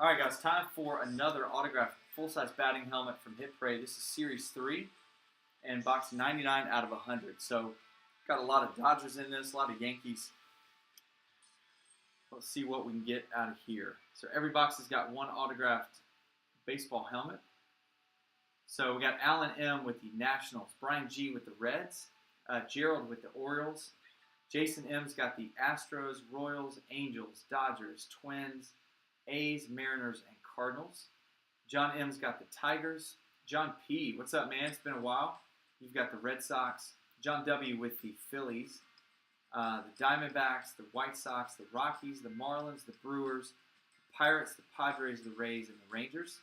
All right, guys, time for another autographed full-size batting helmet from Hit Parade. This is Series 3 and box 99 out of 100. So, got a lot of Dodgers in this, a lot of Yankees. Let's see what we can get out of here. So, every box has got one autographed baseball helmet. So, we got Alan M. with the Nationals, Brian G. with the Reds, Gerald with the Orioles, Jason M.'s got the Astros, Royals, Angels, Dodgers, Twins, A's, Mariners, and Cardinals. John M.'s got the Tigers. John P., what's up, man? It's been a while. You've got the Red Sox. John W. with the Phillies, the Diamondbacks, the White Sox, the Rockies, the Marlins, the Brewers, the Pirates, the Padres, the Rays, and the Rangers.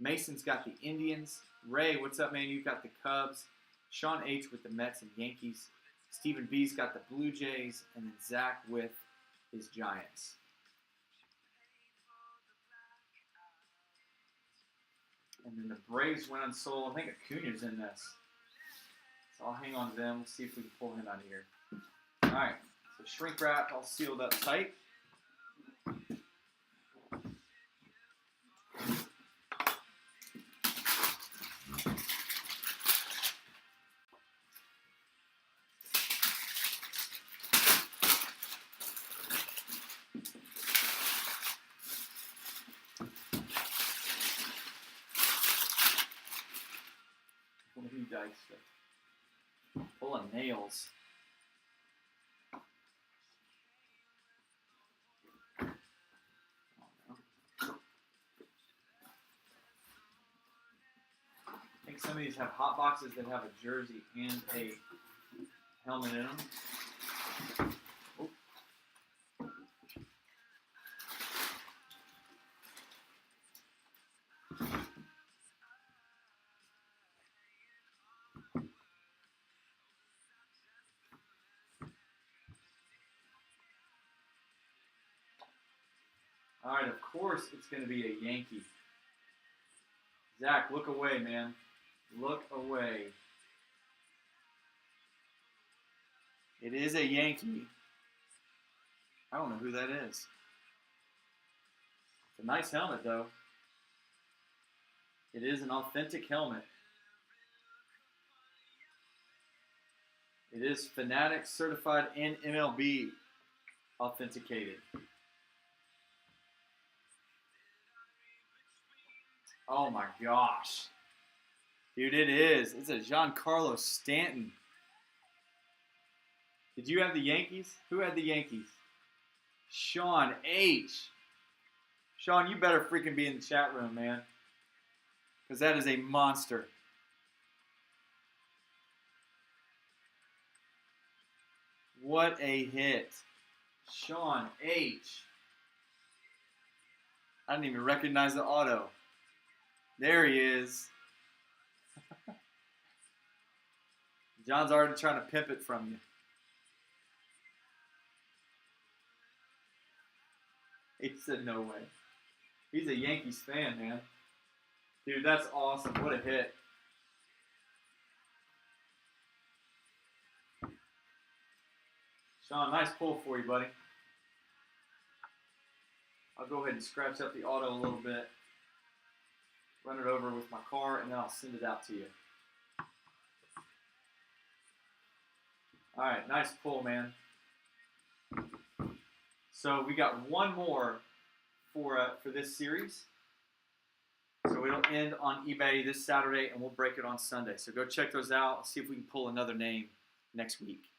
Mason's got the Indians. Ray, what's up, man? You've got the Cubs. Sean H. with the Mets and Yankees. Stephen B.'s got the Blue Jays. And then Zach with his Giants. And then the Braves went unsold. I think Acuna's in this. So I'll hang on to them. We'll see if we can pull him out of here. All right. So shrink wrap all sealed up tight. Full of nails. I think some of these have hot boxes that have a jersey and a helmet in them. Oh. All right, of course it's going to be a Yankee. Zach, look away, man. Look away. It is a Yankee. I don't know who that is. It's a nice helmet, though. It is an authentic helmet. It is Fanatic certified and MLB authenticated. Oh my gosh. Dude, it is. It's a Giancarlo Stanton. Did you have the Yankees? Who had the Yankees? Sean H. Sean, you better freaking be in the chat room, man. Because that is a monster. What a hit. Sean H. I didn't even recognize the auto. There he is. John's already trying to pimp it from you. He said no way. He's a Yankees fan, man. Dude, that's awesome. What a hit. Sean, nice pull for you, buddy. I'll go ahead and scratch up the auto a little bit. Run it over with my car, and then I'll send it out to you. All right, nice pull, man. So we got one more for this series. So it'll end on eBay this Saturday, and we'll break it on Sunday. So go check those out. See if we can pull another name next week.